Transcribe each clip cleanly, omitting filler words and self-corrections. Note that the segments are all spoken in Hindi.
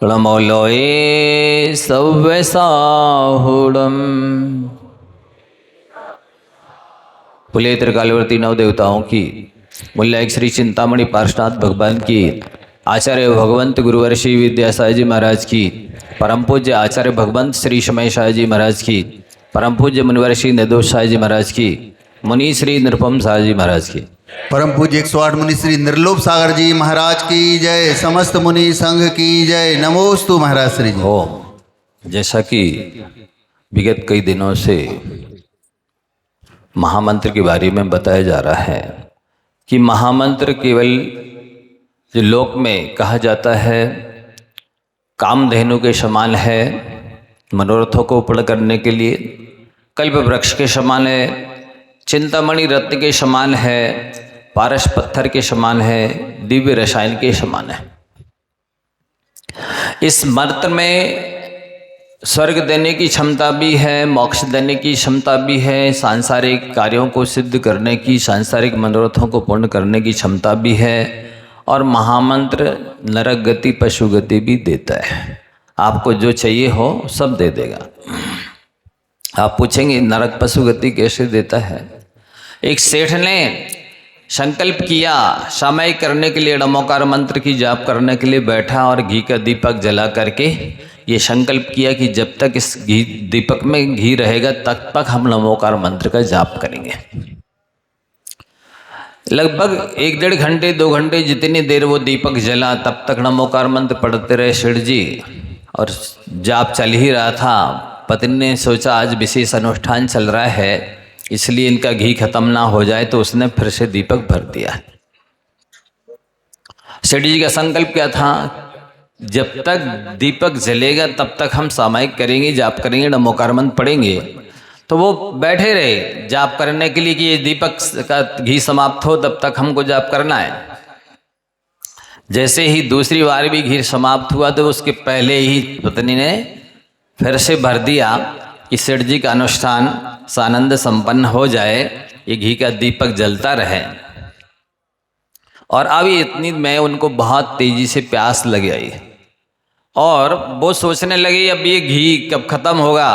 णमोलोये सव्यसाहुणम्। बोले त्रिकालवर्ती नव देवताओं की, मूल्य एक श्री चिंतामणि पार्षनाथ भगवान की, आचार्य भगवंत गुरुवर श्री विद्यासाई जी महाराज की, परम पूज्य आचार्य भगवंत श्री शमय साई जी महाराज की, परम पूज्य मुनिवर श्री निर्दोष साई जी महाराज की, मुनि श्री निरुपम साई जी महाराज की, परम पूज्य 108 मुनि श्री निर्लोभ सागर जी महाराज की जय। समस्त मुनि संघ की जय। नमोस्तु महाराज श्री जी। ओम। जैसा कि विगत कई दिनों से महामंत्र के बारे में बताया जा रहा है कि महामंत्र केवल जो लोक में कहा जाता है कामधेनु के समान है, मनोरथों को पूर्ण करने के लिए, कल्प वृक्ष के समान है, चिंतामणि रत्न के समान है, पारस पत्थर के समान है, दिव्य रसायन के समान है। इस मंत्र में स्वर्ग देने की क्षमता भी है, मोक्ष देने की क्षमता भी है, सांसारिक कार्यों को सिद्ध करने की, सांसारिक मनोरथों को पूर्ण करने की क्षमता भी है, और महामंत्र नरक गति पशु गति भी देता है। आपको जो चाहिए हो सब दे देगा। आप पूछेंगे नरक पशु गति कैसे देता है? एक सेठ ने संकल्प किया, सामयिक करने के लिए नमोकार मंत्र की जाप करने के लिए बैठा और घी का दीपक जला करके ये संकल्प किया कि जब तक इस घी दीपक में घी रहेगा तब तक हम नमोकार मंत्र का जाप करेंगे। लगभग 1-1.5 घंटे 2 घंटे जितनी देर वो दीपक जला तब तक नमोकार मंत्र पढ़ते रहे सेठ जी, और जाप चल ही रहा था। पत्नी ने सोचा आज विशेष अनुष्ठान चल रहा है इसलिए इनका घी खत्म ना हो जाए, तो उसने फिर से दीपक भर दिया। सेठ जी का संकल्प क्या था? जब तक दीपक जलेगा तब तक हम सामयिक करेंगे, जाप करेंगे, नमोकार मंत्र पढ़ेंगे। तो वो बैठे रहे जाप करने के लिए कि ये दीपक का घी समाप्त हो तब तक हमको जाप करना है। जैसे ही दूसरी बार भी घी समाप्त हुआ तो उसके पहले ही पत्नी ने फिर से भर दिया कि सेठ जी का अनुष्ठान सानंद संपन्न हो जाए, ये घी का दीपक जलता रहे। और अब इतनी में उनको बहुत तेजी से प्यास लग आई और वो सोचने लगे अब ये घी कब खत्म होगा।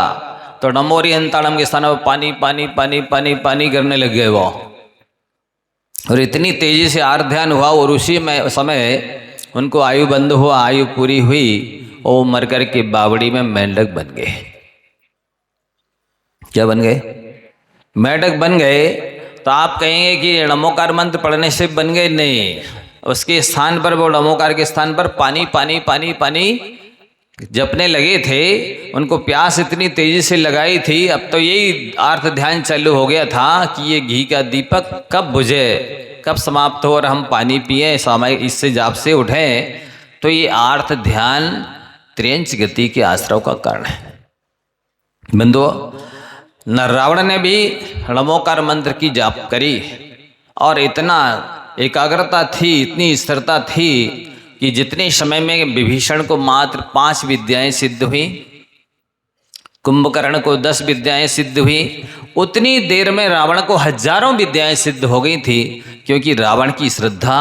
तो नमोरी अंताड़म के स्थान पर पानी पानी पानी पानी पानी करने लग गए वो, और इतनी तेजी से आर ध्यान हुआ और उसी में समय उनको आयु बंद हुआ, आयु पूरी हुई, वो मर कर के बावड़ी में मेंढक बन गए। क्या बन गए? मेंढक बन गए। तो आप कहेंगे कि नमोकार मंत्र पढ़ने से बन गए? नहीं, उसके स्थान पर, वो नमोकार के स्थान पर पानी पानी पानी पानी जपने लगे थे। उनको प्यास इतनी तेजी से लगाई थी, अब तो यही आर्थ ध्यान चालू हो गया था कि ये घी का दीपक कब बुझे, कब समाप्त हो और हम पानी पिए, समय इससे जाप से उठें। तो ये आर्थ ध्यान त्रियंच गति के आश्रव का कारण है। बंधुओं, न रावण ने भी नमोकार मंत्र की जाप करी और इतना एकाग्रता थी, इतनी स्थिरता थी कि जितने समय में विभीषण को मात्र 5 विद्याएं सिद्ध हुई, कुंभकर्ण को 10 विद्याएं सिद्ध हुई, उतनी देर में रावण को हजारों विद्याएं सिद्ध हो गई थी, क्योंकि रावण की श्रद्धा,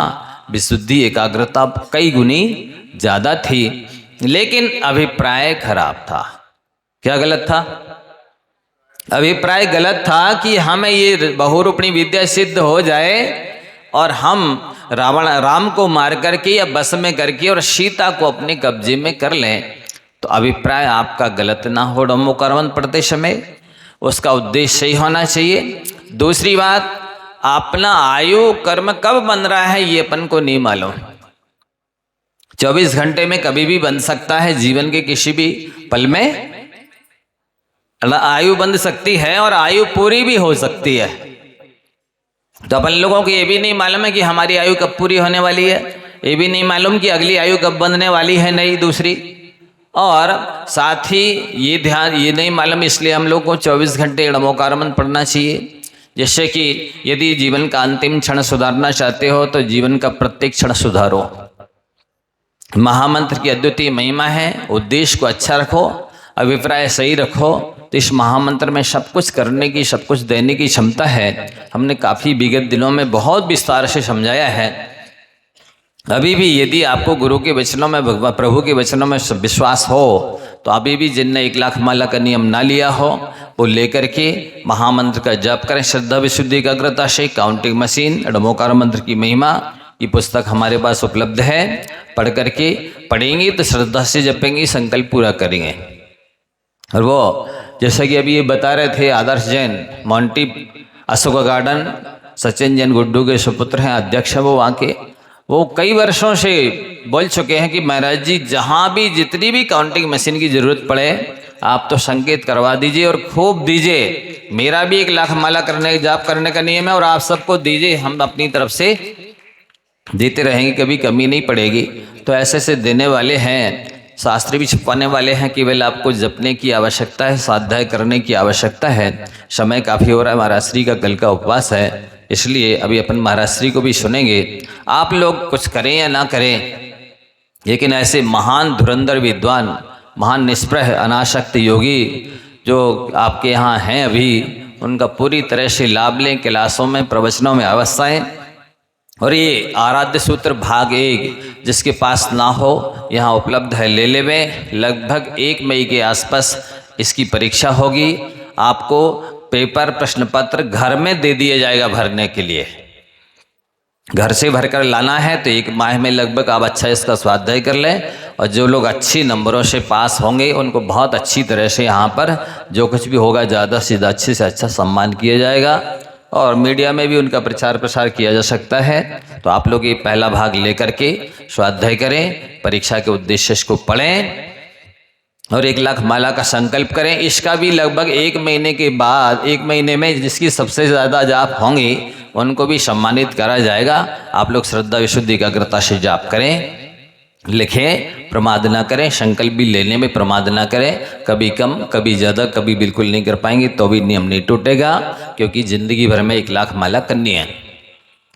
विशुद्धि, एकाग्रता कई गुनी ज्यादा थी। लेकिन अभिप्राय खराब था। क्या गलत था? अभिप्राय गलत था कि हमें ये बहुरूपणी विद्या सिद्ध हो जाए और हम राम को मार करके या बस में करके और सीता को अपने कब्जे में कर लें। तो अभिप्राय आपका गलत ना हो नमोकार मंत्र पढ़ते समय, उसका उद्देश्य सही होना चाहिए। दूसरी बात, अपना आयु कर्म कब बन रहा है ये अपन को नहीं मालूम। 24 घंटे में कभी भी बन सकता है, जीवन के किसी भी पल में आयु बन सकती है और आयु पूरी भी हो सकती है। तो अपन लोगों को ये भी नहीं मालूम है कि हमारी आयु कब पूरी होने वाली है, ये भी नहीं मालूम कि अगली आयु कब बनने वाली है नई दूसरी, और साथ ही ये नहीं मालूम, इसलिए हम लोग को 24 घंटे नमोकार मंत्र पढ़ना चाहिए। जैसे कि यदि जीवन का अंतिम क्षण सुधारना चाहते हो तो जीवन का प्रत्येक क्षण सुधारो। महामंत्र की अद्वितीय महिमा है। उद्देश्य को अच्छा रखो, अभिप्राय सही रखो, तो इस महामंत्र में सब कुछ करने की, सब कुछ देने की क्षमता है। हमने काफ़ी विगत दिनों में बहुत विस्तार से समझाया है अभी भी यदि आपको गुरु के वचनों में, भगवान प्रभु के वचनों में विश्वास हो, तो अभी भी जिनने 1 लाख माला का नियम ना लिया हो वो लेकर के महामंत्र का जप करें श्रद्धा विशुद्धि एकाग्रता से। काउंटिंग मशीन एडमोकार मंत्र की महिमा की पुस्तक हमारे पास उपलब्ध है, पढ़ करके पढ़ेंगे तो श्रद्धा से जपेंगे, संकल्प पूरा करेंगे। और वो जैसा कि अभी ये बता रहे थे आदर्श जैन, मोंटी अशोक गार्डन, सचिन जैन गुड्डू के सुपुत्र हैं, अध्यक्ष है वो वहाँ के। वो कई वर्षों से बोल चुके हैं कि महाराज जी जहाँ भी जितनी भी काउंटिंग मशीन की जरूरत पड़े आप तो संकेत करवा दीजिए और खूब दीजिए। मेरा भी 1 लाख माला करने जाप करने का नियम है और आप सबको दीजिए, हम अपनी तरफ से देते रहेंगे, कभी कमी नहीं पड़ेगी। तो ऐसे ऐसे देने वाले हैं, शास्त्र भी छुपाने वाले हैं। केवल आपको जपने की आवश्यकता है, स्वाध्याय करने की आवश्यकता है। समय काफ़ी हो रहा है, महाराज श्री का कल का उपवास है, इसलिए अभी अपन महाराज श्री को भी सुनेंगे। आप लोग कुछ करें या ना करें, लेकिन ऐसे महान धुरंधर विद्वान, महान निष्प्रह अनासक्त योगी जो आपके यहाँ हैं अभी, उनका पूरी तरह से लाभ लें। क्लासों में, प्रवचनों में अवश्य आएं। और ये आराध्य सूत्र भाग 1 जिसके पास ना हो यहाँ उपलब्ध है, ले लेवें। लगभग 1 मई के आसपास इसकी परीक्षा होगी। आपको पेपर प्रश्न पत्र घर में दे दिया जाएगा भरने के लिए, घर से भरकर लाना है। तो 1 माह में लगभग आप अच्छा इसका स्वाध्याय कर लें। और जो लोग अच्छी नंबरों से पास होंगे उनको बहुत अच्छी तरह से यहाँ पर जो कुछ भी होगा ज़्यादा से ज़्यादा अच्छे से अच्छा सम्मान किया जाएगा और मीडिया में भी उनका प्रचार प्रसार किया जा सकता है। तो आप लोग ये पहला भाग लेकर के स्वाध्याय करें, परीक्षा के उद्देश्य को पढ़ें और 1 लाख माला का संकल्प करें। इसका भी लगभग 1 महीने के बाद, 1 महीने में जिसकी सबसे ज़्यादा जाप होंगी उनको भी सम्मानित करा जाएगा। आप लोग श्रद्धा विशुद्धि एकाग्रता से जाप करें, लिखें, प्रमाद ना करें, संकल्प भी लेने में प्रमाद ना करें। कभी कम, कभी ज़्यादा, कभी बिल्कुल नहीं कर पाएंगे तो भी नियम नहीं टूटेगा, क्योंकि ज़िंदगी भर में 1 लाख माला करनी है।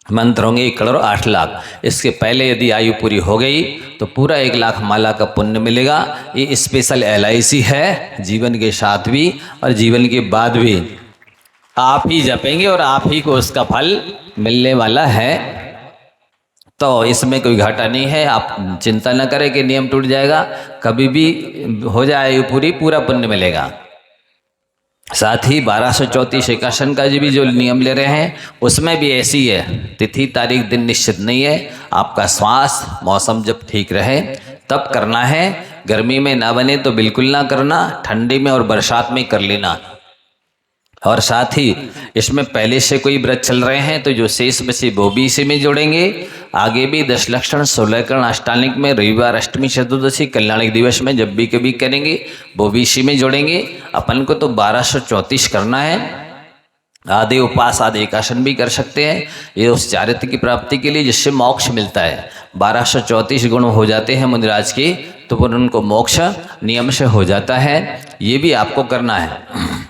मंत्र होंगे 1 करोड़ 8 लाख। इसके पहले यदि आयु पूरी हो गई तो पूरा 1 लाख माला का पुण्य मिलेगा। ये स्पेशल LIC है, जीवन के साथ भी और जीवन के बाद भी आप ही जपेंगे और आप ही को उसका फल मिलने वाला है। तो इसमें कोई घाटा नहीं है, आप चिंता न करें कि नियम टूट जाएगा। कभी भी हो जाए आयु पूरी, पूरा पुण्य मिलेगा। साथ ही 1234 एकाशन का भी जो नियम ले रहे हैं उसमें भी ऐसी है, तिथि तारीख दिन निश्चित नहीं है। आपका स्वास्थ्य मौसम जब ठीक रहे तब करना है। गर्मी में ना बने तो बिल्कुल ना करना, ठंडी में और बरसात में कर लेना। और साथ ही इसमें पहले से कोई व्रत चल रहे हैं तो जो शेष बचे वो भी इसी में जोड़ेंगे। आगे भी 10 लक्षण 16 करण अष्टालिक में रविवार, अष्टमी, चतुर्दशी, कल्याणिक दिवस में जब भी कभी करेंगे वो भी इसी में जोड़ेंगे। अपन को तो 1234 करना है। आधे उपवास आधे एकासन भी कर सकते हैं, ये उस चारित्र की प्राप्ति के लिए जिससे मोक्ष मिलता है। 1234 गुण हो जाते हैं मुनिराज के तो फिर उनको मोक्ष नियम से हो जाता है। ये भी आपको करना है।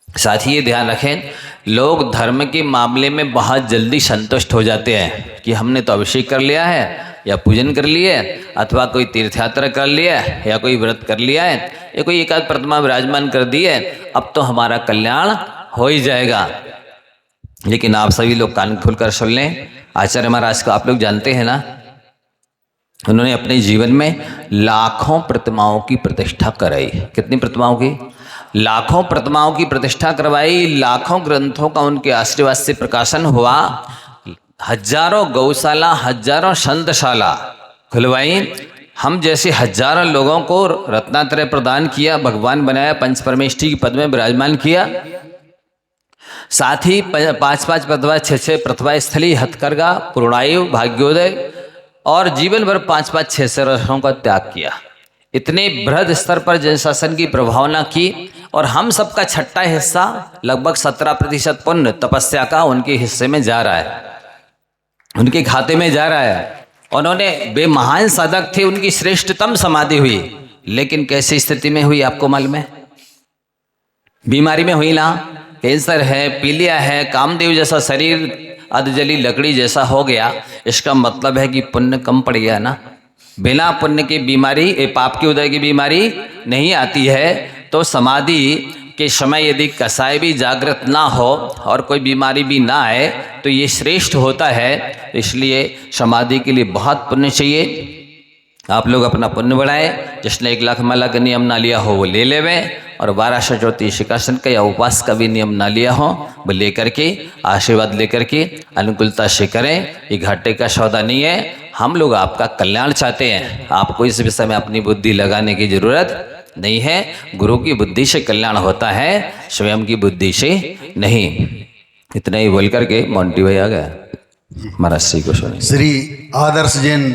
साथ ही ये ध्यान रखें, लोग धर्म के मामले में बहुत जल्दी संतुष्ट हो जाते हैं कि हमने तो अभिषेक कर लिया है या पूजन कर लिया है अथवा कोई तीर्थ यात्रा कर लिया है या कोई व्रत कर लिया है या कोई एकाध प्रतिमा विराजमान कर दी है, अब तो हमारा कल्याण हो ही जाएगा। लेकिन आप सभी लोग कान खोलकर सुन लें, आचार्य महाराज को आप लोग जानते हैं ना, उन्होंने अपने जीवन में लाखों प्रतिमाओं की प्रतिष्ठा कराई। कितनी प्रतिमाओं की? लाखों प्रतिमाओं की प्रतिष्ठा करवाई। लाखों ग्रंथों का उनके आशीर्वाद से प्रकाशन हुआ। हजारों गौशाला, हजारों संतशाला खुलवाई। हम जैसे हजारों लोगों को रत्नात्रय प्रदान किया, भगवान बनाया, पंच परमेष्ठी की पद में विराजमान किया। साथ ही 5-5 प्रतिभा, 6-6 प्रतिभा स्थली, हथकरघा, पूर्णायु, भाग्योदय और जीवन भर 5-5, 6-6 रसों का त्याग किया। इतने बृहद स्तर पर जनशासन की प्रभावना की और हम सबका छठा हिस्सा लगभग 17% पुण्य तपस्या का उनके हिस्से में जा रहा है, उनके खाते में जा रहा है। उन्होंने वे महान साधक थे, उनकी श्रेष्ठतम समाधि हुई, लेकिन कैसी स्थिति में हुई आपको मालूम है? बीमारी में हुई ना। कैंसर है, पीलिया है, कामदेव जैसा शरीर अधजली लकड़ी जैसा हो गया। इसका मतलब है कि पुण्य कम पड़ गया ना। बिना पुण्य की बीमारी, पाप के उदय की बीमारी नहीं आती है। तो समाधि के समय यदि कसाई भी जागृत ना हो और कोई बीमारी भी ना आए तो ये श्रेष्ठ होता है। इसलिए समाधि के लिए बहुत पुण्य चाहिए। आप लोग अपना पुण्य बढ़ाएं। जिसने 1 लाख माला का नियम ना लिया हो वो ले लेवें, और 12 ज्योतिष शिकासन का या उपवास का भी नियम ना लिया हो वो लेकर के आशीर्वाद लेकर के अनुकूलता से करें। ये घाटे का सौदा नहीं है। हम लोग आपका कल्याण चाहते हैं। आपको इस विषय में अपनी बुद्धि लगाने की जरूरत नहीं है। गुरु की बुद्धि से कल्याण होता है, स्वयं की बुद्धि से नहीं। इतना ही बोल करके मोंटी भाई आ गया। महाराज श्री को सुनिए। श्री आदर्श जैन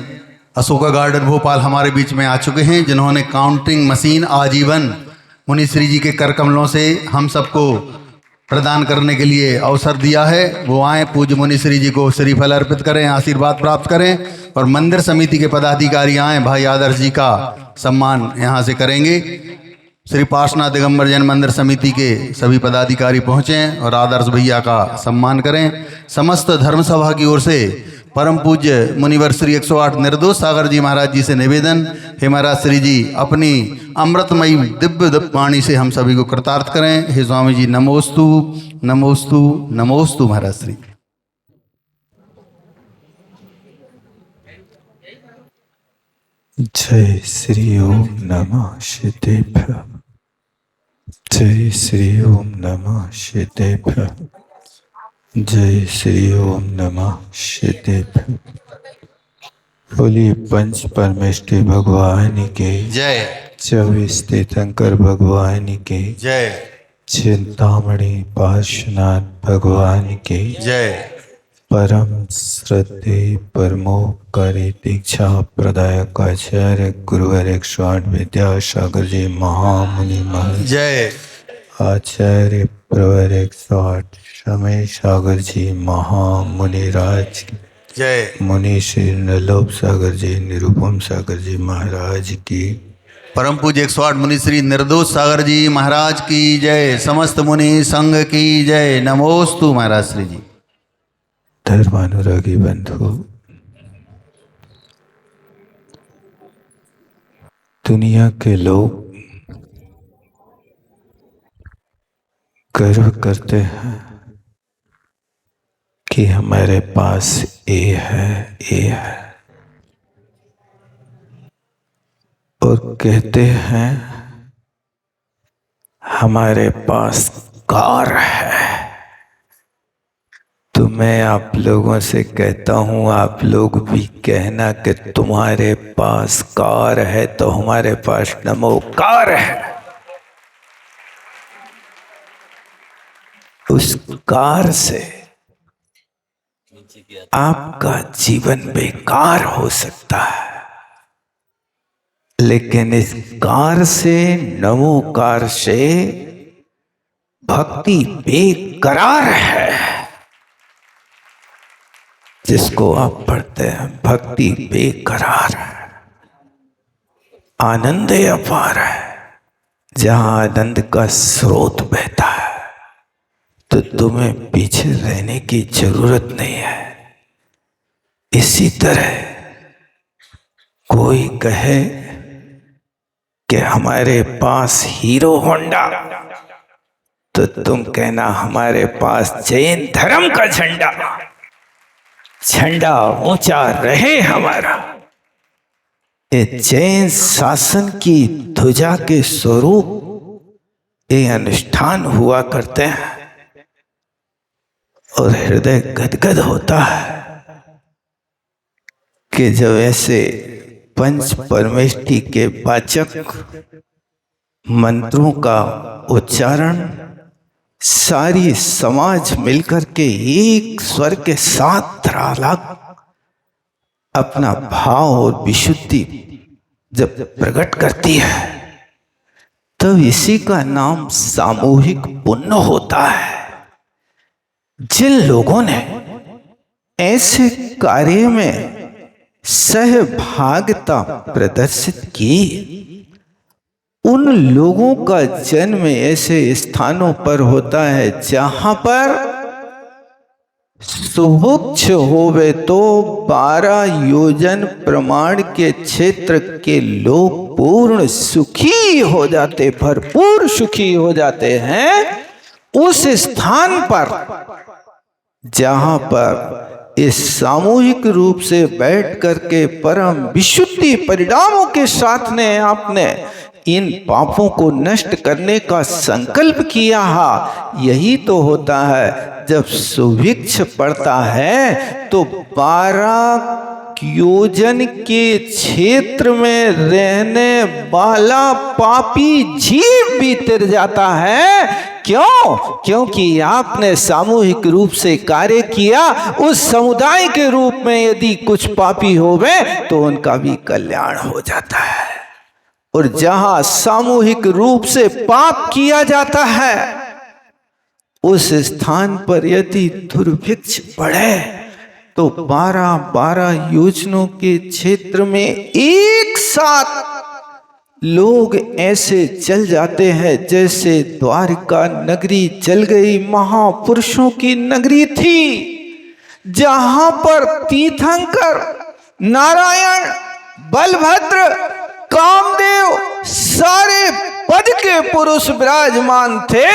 अशोका गार्डन भोपाल हमारे बीच में आ चुके हैं, जिन्होंने काउंटिंग मशीन आजीवन मुनि श्री जी के कर कमलों से हम सबको प्रदान करने के लिए अवसर दिया है। वो आए, पूज्य मुनि श्री जी को श्रीफल अर्पित करें, आशीर्वाद प्राप्त करें, और मंदिर समिति के पदाधिकारी आए, भाई आदर्श जी का सम्मान यहाँ से करेंगे। श्री पार्श्वनाथ दिगंबर जैन मंदिर समिति के सभी पदाधिकारी पहुँचें और आदर्श भैया का सम्मान करें। समस्त धर्म सभा की ओर से परम पूज्य मुनिवर श्री 108 निर्दोष सागर जी महाराज जी से निवेदन, हे महाराज श्री जी अपनी अमृतमयी दिव्य वाणी से हम सभी को कृतार्थ करें। हे स्वामी जी नमोस्तु नमोस्तु नमोस्तु महाराज श्री। जय श्री ओम नमः शिवेभ्यः। जय श्री ओम नमः शिवेभ्यः। जय श्री ओम नमः शिवेभ्यः। बोलिए पंच परमेष्टि भगवान के जय। 24 तीर्थंकर भगवान के जय। चिंतामणि पार्श्वनाथ भगवान के जय। परम श्रद्धे परमोपकारी दीक्षा प्रदायक आचार्य गुरुवर 108 विद्यासागर जी महामुनि महाराज जय। आचार्य प्रवर 108 समय सागर जी महामुनि राज जय। मुनि श्री नलोप सागर जी निरुपम सागर जी महाराज की परम पूज्य 108 मुनि श्री निर्दोष सागर जी महाराज की जय। समस्त मुनि संघ की जय। नमोस्तु महाराज श्री जी। धर्मानुरागी बंधु, दुनिया के लोग गर्व करते हैं कि हमारे पास ये है, और कहते हैं हमारे पास कार है। तो मैं आप लोगों से कहता हूँ, आप लोग भी कहना कि तुम्हारे पास कार है तो हमारे पास नमोकार है। उस कार से आपका जीवन बेकार हो सकता है, लेकिन इस कार से, नमोकार से भक्ति बेकरार है। जिसको आप पढ़ते हैं भक्ति बेकरार है, आनंद अपार है। जहां आनंद का स्रोत बहता है तो तुम्हें पीछे रहने की जरूरत नहीं है। इसी तरह कोई कहे कि हमारे पास हीरो होंडा, तो तुम कहना हमारे पास जैन धर्म का झंडा। झंडा ऊंचा रहे हमारा। ये जैन शासन की ध्वजा के स्वरूप ये अनुष्ठान हुआ करते हैं, और हृदय गदगद होता है कि जब ऐसे पंच परमेष्टि के वाचक मंत्रों का उच्चारण सारी समाज मिलकर के एक स्वर के साथ धरालाप अपना भाव और विशुद्धि जब प्रकट करती है, तब इसी का नाम सामूहिक पुण्य होता है। जिन लोगों ने ऐसे कार्य में सहभागिता प्रदर्शित की, उन लोगों का जन्म ऐसे स्थानों पर होता है जहां पर सुभुक्ष होवे तो 12 योजन प्रमाण के क्षेत्र के लोग पूर्ण सुखी हो जाते, भरपूर सुखी हो जाते हैं उस स्थान पर जहां पर इस सामूहिक रूप से बैठ करके परम विशुद्धि परिणामों के साथ ने आपने इन पापों को नष्ट करने का संकल्प किया है। यही तो होता है जब सुभिक्ष पड़ता है तो 12 योजन के क्षेत्र में रहने वाला पापी जीव भी तिर जाता है। क्यों? क्योंकि आपने सामूहिक रूप से कार्य किया। उस समुदाय के रूप में यदि कुछ पापी होवे तो उनका भी कल्याण हो जाता है। और जहां सामूहिक रूप से पाप किया जाता है उस स्थान पर यदि दुर्भिक्ष बढ़े तो 12 योजनों के क्षेत्र में एक साथ लोग ऐसे जल जाते हैं जैसे द्वारिका नगरी जल गई। महापुरुषों की नगरी थी जहां पर तीर्थंकर, नारायण, बलभद्र, कामदेव सारे पद के पुरुष विराजमान थे,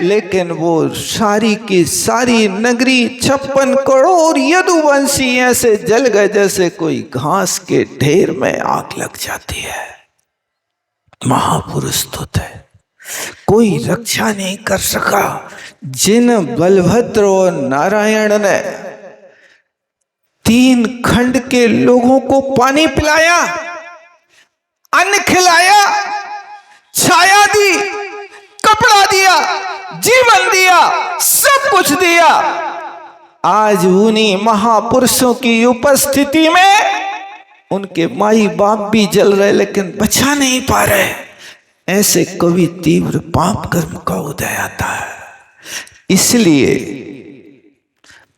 लेकिन वो सारी की सारी नगरी 56 करोड़ यदुवंशी ऐसे जल गए जैसे कोई घास के ढेर में आग लग जाती है। महापुरुष तो थे, कोई रक्षा नहीं कर सका। जिन बलभद्र और नारायण ने 3 खंड के लोगों को पानी पिलाया, अन्न खिलाया, छाया दी, कपड़ा दिया, जीवन दिया, सब कुछ दिया, आज उन्हीं महापुरुषों की उपस्थिति में उनके माई बाप भी जल रहे लेकिन बचा नहीं पा रहे। ऐसे कभी तीव्र पाप कर्म का उदय आता है। इसलिए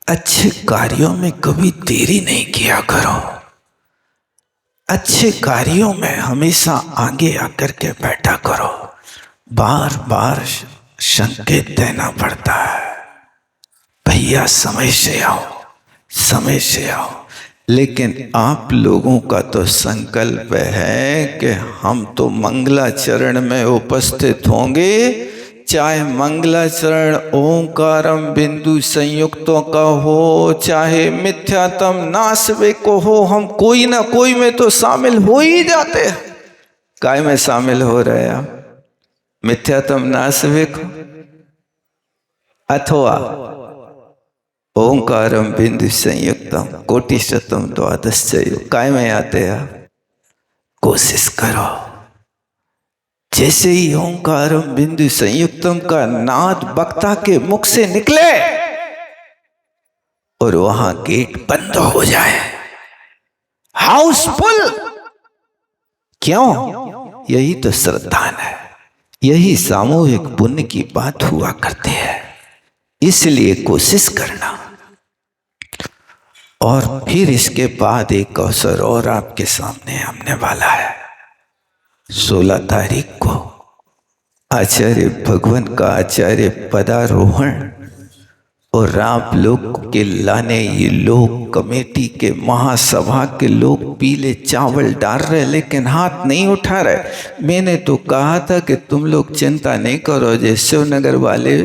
अच्छे कार्यों में कभी देरी नहीं किया करो। अच्छे कार्यों में हमेशा आगे आकर के बैठा करो। बार बार संकेत देना पड़ता है, भैया समय से आओ, समय से आओ। लेकिन आप लोगों का तो संकल्प है कि हम तो मंगलाचरण में उपस्थित होंगे, चाहे मंगलाचरण ओंकारम बिंदु संयुक्तों का हो, चाहे मिथ्यात्म नासवे को हो, हम कोई ना कोई में तो शामिल हो ही जाते हैं। काय में शामिल हो रहे हैं आप? मिथ्यात्म नासवे को अथवा ओंकारम बिंदु संयुक्तम कोटि शतम द्वादश काय में आते हैं? कोशिश करो। जैसे ही ओंकारम बिंदु संयुक्तम का नाद वक्ता के मुख से निकले और वहां गेट बंद हो जाए, हाउसफुल। क्यों? यही तो श्रद्धान है, यही सामूहिक पुण्य की बात हुआ करती है। इसलिए कोशिश करना। और फिर इसके बाद एक अवसर और आपके सामने आने वाला है। 16 तारीख को आचार्य भगवान का आचार्य पदारोहण, और आप लोग के लाने ये लोग कमेटी के महासभा के लोग पीले चावल डाल रहे लेकिन हाथ नहीं उठा रहे। मैंने तो कहा था कि तुम लोग चिंता नहीं करो, जैसे शिवनगर वाले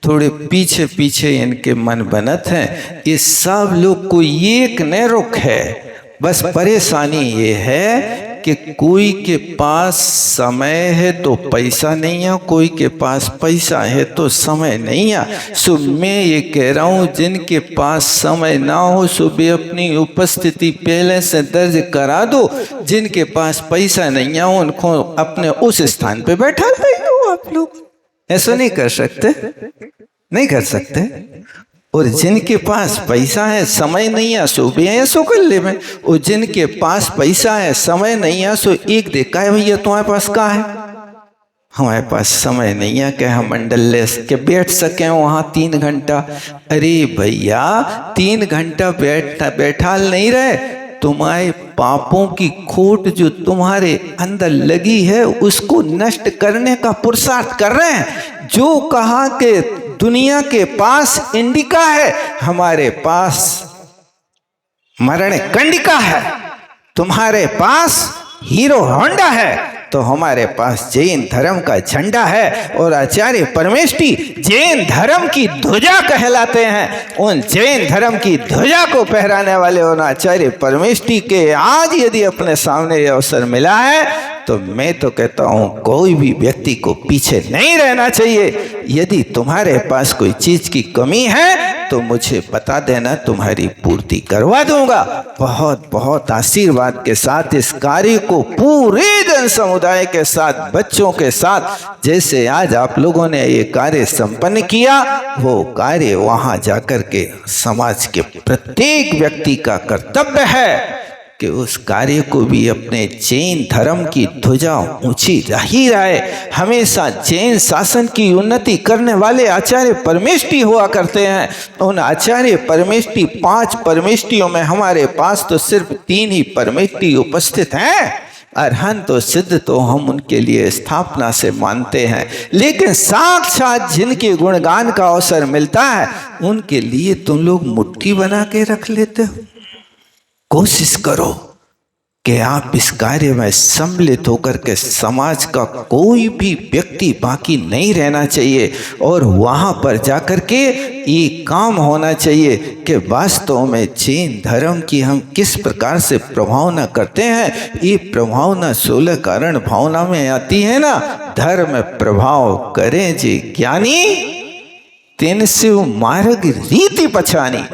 थोड़े पीछे पीछे इनके मन बनत हैं, ये सब लोग को एक न रुख है। बस परेशानी ये है कि कोई के पास समय है तो पैसा नहीं है, कोई के पास पैसा है तो समय नहीं है। सो मैं ये कह रहा हूँ जिनके पास समय ना हो सो भी अपनी उपस्थिति पहले से दर्ज करा दो। जिनके पास पैसा नहीं है उनको अपने उस स्थान पे बैठा दो। आप लोग ऐसा नहीं कर सकते, नहीं कर सकते। और जिनके पास पैसा है समय नहीं है सो भी है सो कर ले में। और जिनके पास पैसा है समय नहीं है सो एक देखा है भैया तुम्हारे पास कहाँ है? हमारे पास समय नहीं है कि हम मंडल ले के बैठ सकें वहाँ 3 घंटा। अरे भैया 3 घंटा बैठा नहीं रहे, तुम्हारे पापों की खोट जो तुम्हारे अंदर लगी है उसको नष्ट करने का पुरुषार्थ कर रहे हैं। जो कहा कि दुनिया के पास इंडिका है, हमारे पास मरण कंडिका है। तुम्हारे पास हीरो होंडा है, तो हमारे पास जैन धर्म का झंडा है। और आचार्य परमेष्ठी जैन धर्म की ध्वजा कहलाते हैं। उन जैन धर्म की ध्वजा को फहराने वाले उन आचार्य परमेष्ठी के आज यदि अपने सामने ये अवसर मिला है, तो मैं तो कहता हूं कोई भी व्यक्ति को पीछे नहीं रहना चाहिए। यदि तुम्हारे पास कोई चीज की कमी है तो मुझे बता देना, तुम्हारी पूर्ति करवा दूंगा। बहुत बहुत आशीर्वाद के साथ इस कार्य को पूरे जन समुदाय के साथ, बच्चों के साथ, जैसे आज आप लोगों ने ये कार्य संपन्न किया, वो कार्य वहां जाकर के समाज के प्रत्येक व्यक्ति का कर्तव्य है कि उस कार्य को भी अपने जैन धर्म की ध्वजा ऊंची रही रहे। हमेशा जैन शासन की उन्नति करने वाले आचार्य परमेष्ठी हुआ करते हैं। उन आचार्य परमेष्ठी 5 परमेष्ठियों में हमारे पास तो सिर्फ 3 ही परमेष्ठी उपस्थित हैं। अरहंत तो सिद्ध तो हम उनके लिए स्थापना से मानते हैं, लेकिन साक्षात जिनके गुणगान का अवसर मिलता है उनके लिए तुम लोग मुट्ठी बना के रख लेते हो। कोशिश करो कि आप इस कार्य में सम्मिलित होकर के समाज का कोई भी व्यक्ति बाकी नहीं रहना चाहिए। और वहां पर जाकर के ये काम होना चाहिए कि वास्तव में जैन धर्म की हम किस प्रकार से प्रभावना करते हैं। ये प्रभावना 16 कारण भावना में आती है ना। धर्म प्रभाव करें जे ज्ञानी, तेन से वो मार्ग रीति पछानी,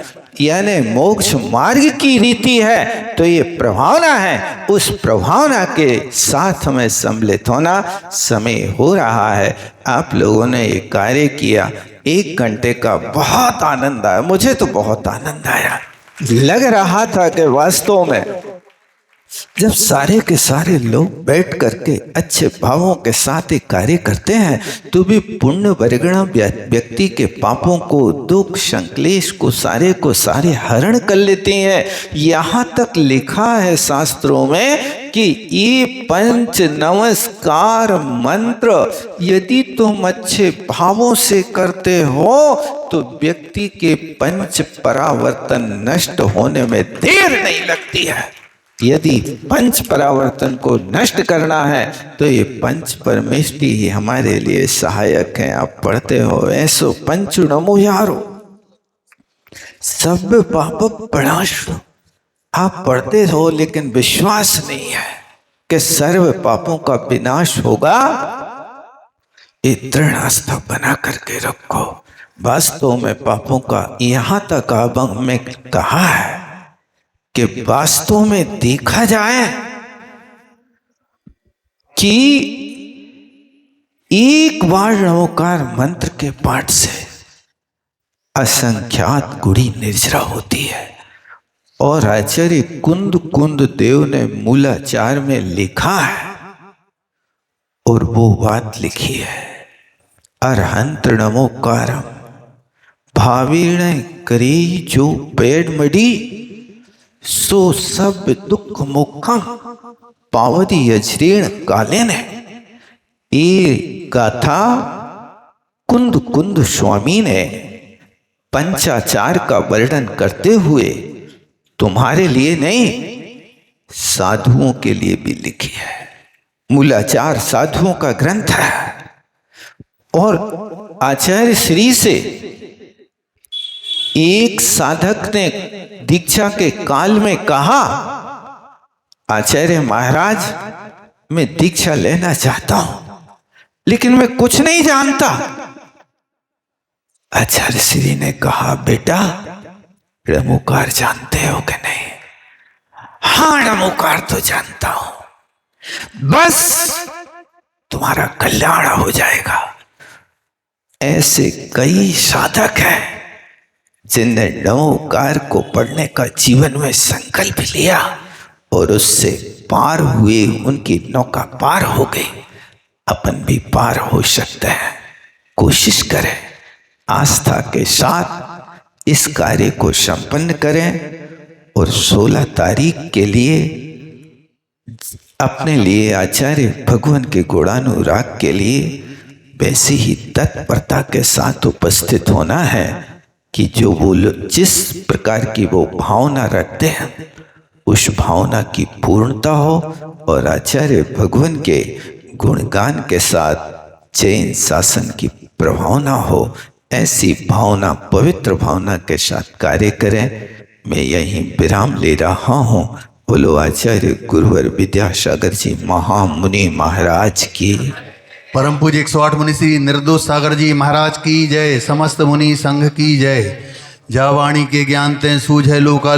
यानी मोक्ष मार्ग की रीति है। तो ये प्रभावना है, उस प्रभावना के साथ में सम्मिलित होना समय हो रहा है। आप लोगों ने ये कार्य किया, 1 घंटे का बहुत आनंद आया, मुझे तो बहुत आनंद आया। लग रहा था कि वास्तव में जब सारे के सारे लोग बैठ करके अच्छे भावों के साथ एक कार्य करते हैं, तो भी पुण्य वर्गणा व्यक्ति के पापों को, दुख संक्लेश को सारे हरण कर लेते हैं। यहाँ तक लिखा है शास्त्रों में कि ये पंच नमस्कार मंत्र यदि तुम अच्छे भावों से करते हो तो व्यक्ति के पंच परावर्तन नष्ट होने में देर नहीं लगती है। यदि पंच परावर्तन को नष्ट करना है तो ये पंच परमेष्ठी ही हमारे लिए सहायक हैं। आप पढ़ते हो ऐसो पंचु नमो यारो सब पाप प्रणाशु। आप पढ़ते हो लेकिन विश्वास नहीं है कि सर्व पापों का विनाश होगा। ये दृढ़ आस्था बना करके रखो। वास्तव में पापों का यहाँ तक अब में कहा है कि वास्तव में देखा जाए कि एक बार नमोकार मंत्र के पाठ से असंख्यात गुड़ी निर्जरा होती है। और आचार्य कुंद देव ने मूलाचार में लिखा है, और वो बात लिखी है, अरहंत नमोकारम भावेण करे जो पेड़ मडी सो सब दुख मुखम पावती यज्रेण कालेन। ये गाथा कुंद स्वामी ने पंचाचार का वर्णन करते हुए तुम्हारे लिए नहीं, साधुओं के लिए भी लिखी है। मूलाचार साधुओं का ग्रंथ है। और आचार्य श्री से एक साधक ने दीक्षा के काल में कहा, आचार्य महाराज मैं दीक्षा लेना चाहता हूं लेकिन मैं कुछ नहीं जानता। आचार्य श्री ने कहा, बेटा नमोकार जानते हो कि नहीं? हाँ नमोकार तो जानता हूं, बस तुम्हारा कल्याण हो जाएगा। ऐसे कई साधक हैं जिनने नमोकार को पढ़ने का जीवन में संकल्प लिया और उससे पार हुए, उनकी नौका पार हो गई। अपन भी पार हो सकते हैं। कोशिश करें, आस्था के साथ इस कार्य को संपन्न करें। और 16 तारीख के लिए अपने लिए आचार्य भगवान के गुणानुराग के लिए वैसी ही तत्परता के साथ उपस्थित होना है कि जो वो लोग जिस प्रकार की वो भावना रखते हैं उस भावना की पूर्णता हो और आचार्य भगवान के गुणगान के साथ जैन शासन की प्रभावना हो। ऐसी भावना, पवित्र भावना के साथ कार्य करें। मैं यहीं विराम ले रहा हूँ। बोलो आचार्य गुरुवर विद्यासागर जी महामुनि महाराज की। परम पूज्य 108 मुनि श्री निर्दोष सागर जी महाराज की जय। समस्त मुनि संघ की जय। जा वाणी के ज्ञान ते सूझ है लोका